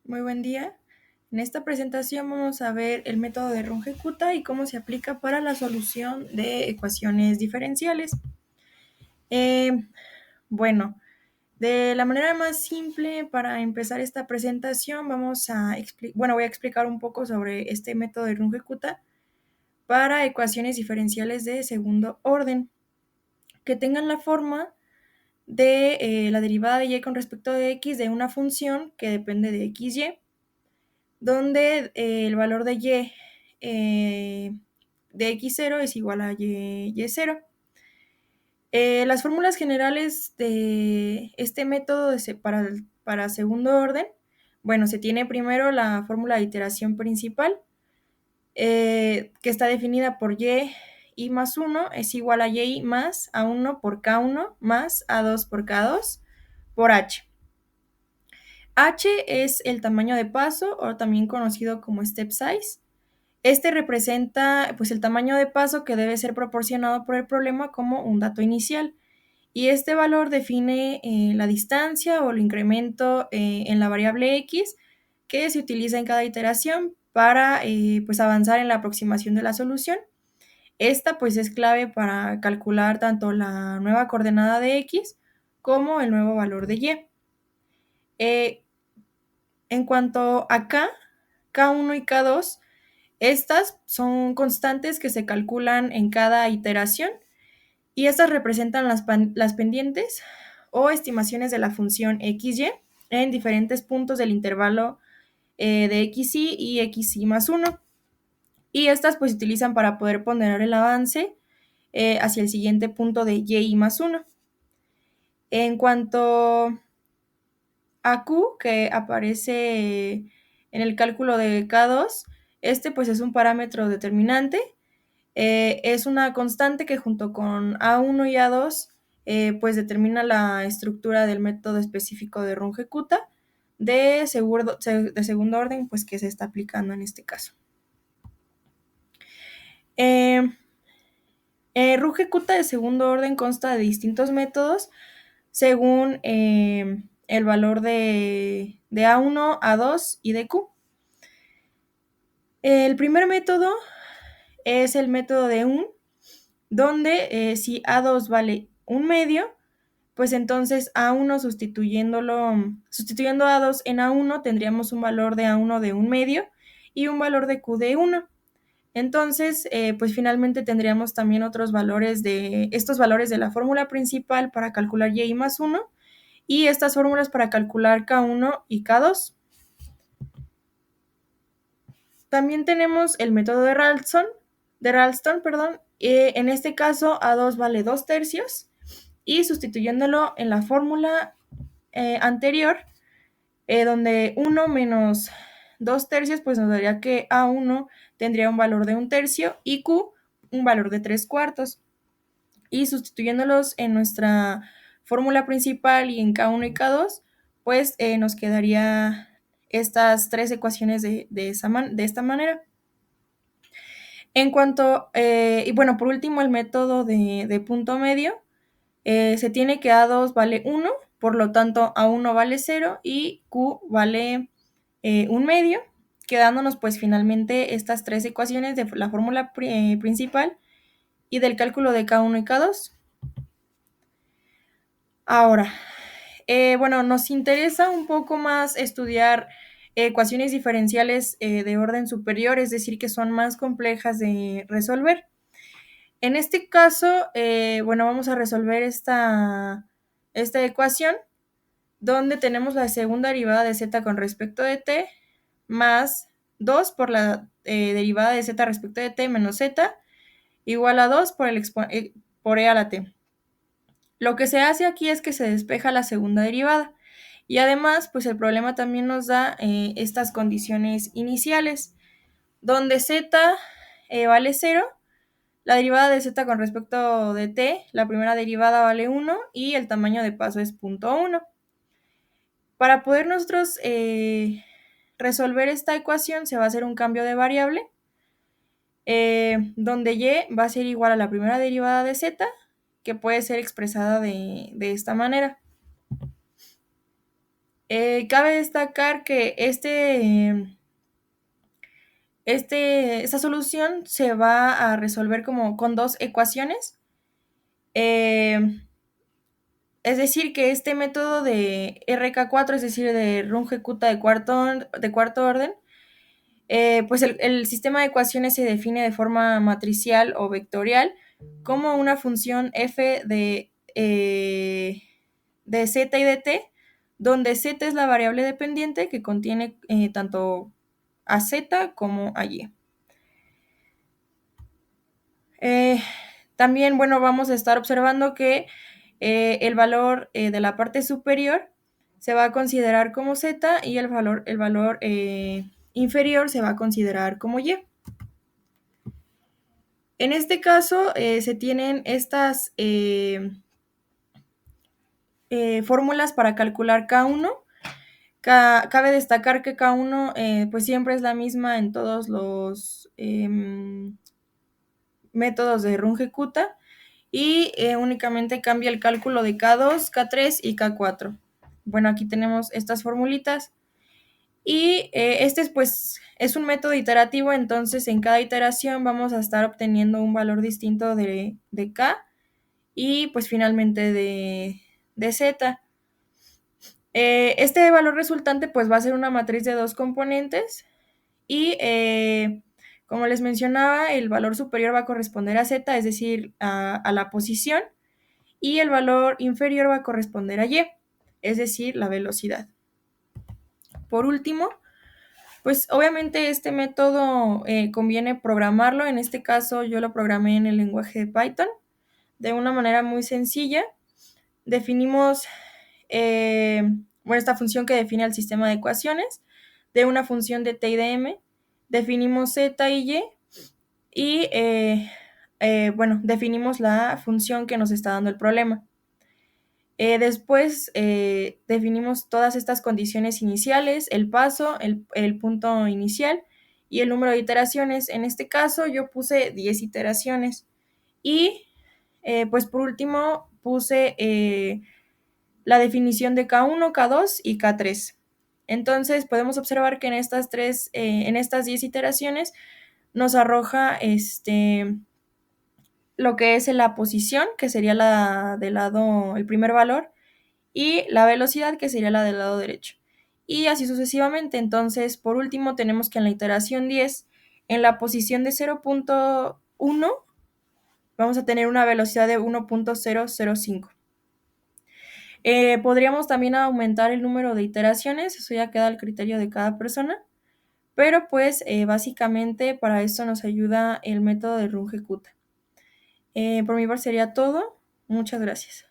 Muy buen día. En esta presentación vamos a ver el método de Runge-Kutta y cómo se aplica para la solución de ecuaciones diferenciales. Bueno, de la manera más simple para empezar esta presentación voy a explicar un poco sobre este método de Runge-Kutta para ecuaciones diferenciales de segundo orden que tengan la forma de la derivada de y con respecto de x de una función que depende de xy, donde el valor de y de x0 es igual a y0. Las fórmulas generales de este método para segundo orden, bueno, se tiene primero la fórmula de iteración principal, que está definida por y más 1 es igual a y más a1 por k1 más a2 por k2 por h. H es el tamaño de paso, o también conocido como step size. Este representa pues el tamaño de paso que debe ser proporcionado por el problema como un dato inicial. Y este valor define la distancia o el incremento en la variable x que se utiliza en cada iteración para pues avanzar en la aproximación de la solución. Esta pues es clave para calcular tanto la nueva coordenada de x como el nuevo valor de y. En cuanto a k1 y k2, estas son constantes que se calculan en cada iteración y estas representan las pendientes o estimaciones de la función xy en diferentes puntos del intervalo de xy y xy más 1. Y estas pues se utilizan para poder ponderar el avance hacia el siguiente punto de y más 1. En cuanto a q, que aparece en el cálculo de k2, este pues es un parámetro determinante. Es una constante que junto con A1 y A2 pues determina la estructura del método específico de Runge-Kutta de segundo orden pues que se está aplicando en este caso. Runge-Kutta de segundo orden consta de distintos métodos según el valor de A1, A2 y de Q. El primer método es el método de donde si A2 vale 1/2, pues entonces A1 sustituyendo A2 en A1 tendríamos un valor de A1 de 1/2 y un valor de Q de 1. Entonces, pues finalmente tendríamos también estos valores de la fórmula principal para calcular y más 1 y estas fórmulas para calcular K1 y K2. También tenemos el método de Ralston, en este caso A2 vale 2/3 y sustituyéndolo en la fórmula anterior, donde 1 menos 2/3 pues nos daría que A1 tendría un valor de 1/3 y Q un valor de 3/4. Y sustituyéndolos en nuestra fórmula principal y en K1 y K2, pues nos quedaría estas tres ecuaciones de esta manera. En cuanto, y bueno, por último, el método de punto medio, se tiene que A2 vale 1, por lo tanto A1 vale 0 y Q vale 1/2, quedándonos pues finalmente estas tres ecuaciones de la fórmula principal y del cálculo de K1 y K2. Ahora, bueno, nos interesa un poco más estudiar ecuaciones diferenciales de orden superior, es decir, que son más complejas de resolver. En este caso, bueno, vamos a resolver esta ecuación donde tenemos la segunda derivada de z con respecto de t más 2 por la derivada de z respecto de t menos z igual a 2 por e a la t. Lo que se hace aquí es que se despeja la segunda derivada y además pues el problema también nos da estas condiciones iniciales donde z vale 0, la derivada de z con respecto de t, la primera derivada vale 1 y el tamaño de paso es 0.1. Para poder nosotros resolver esta ecuación se va a hacer un cambio de variable donde y va a ser igual a la primera derivada de z, que puede ser expresada de esta manera. Cabe destacar que esta solución se va a resolver como con dos ecuaciones. Eh, es decir, que este método de RK4, es decir, de Runge-Kutta de cuarto orden, pues el sistema de ecuaciones se define de forma matricial o vectorial como una función f de z y de t, donde z es la variable dependiente que contiene tanto a z como a y. Eh, También, bueno, vamos a estar observando que el valor de la parte superior se va a considerar como z y el valor inferior se va a considerar como y. En este caso se tienen estas fórmulas para calcular K1. Cabe destacar que K1 pues siempre es la misma en todos los métodos de Runge-Kutta y únicamente cambia el cálculo de K2, K3 y K4. Bueno, aquí tenemos estas formulitas y este pues es un método iterativo, entonces en cada iteración vamos a estar obteniendo un valor distinto de K y pues finalmente de Z. Este valor resultante pues va a ser una matriz de dos componentes y como les mencionaba, el valor superior va a corresponder a Z, es decir, a la posición, y el valor inferior va a corresponder a Y, es decir, la velocidad. Por último, pues obviamente este método conviene programarlo. En este caso yo lo programé en el lenguaje de Python de una manera muy sencilla. Definimos esta función que define el sistema de ecuaciones de una función de t y de m. Definimos z y y definimos la función que nos está dando el problema. Después definimos todas estas condiciones iniciales, el paso, el punto inicial y el número de iteraciones. En este caso yo puse 10 iteraciones y pues por último puse la definición de K1, K2 y K3. Entonces podemos observar que en estas 10 iteraciones nos arroja lo que es la posición, que sería la del lado, el primer valor, y la velocidad, que sería la del lado derecho. Y así sucesivamente. Entonces, por último, tenemos que en la iteración 10, en la posición de 0.1, vamos a tener una velocidad de 1.005. Podríamos también aumentar el número de iteraciones, eso ya queda al criterio de cada persona, pero pues básicamente para esto nos ayuda el método de Runge-Kutta. Por mi parte sería todo. Muchas gracias.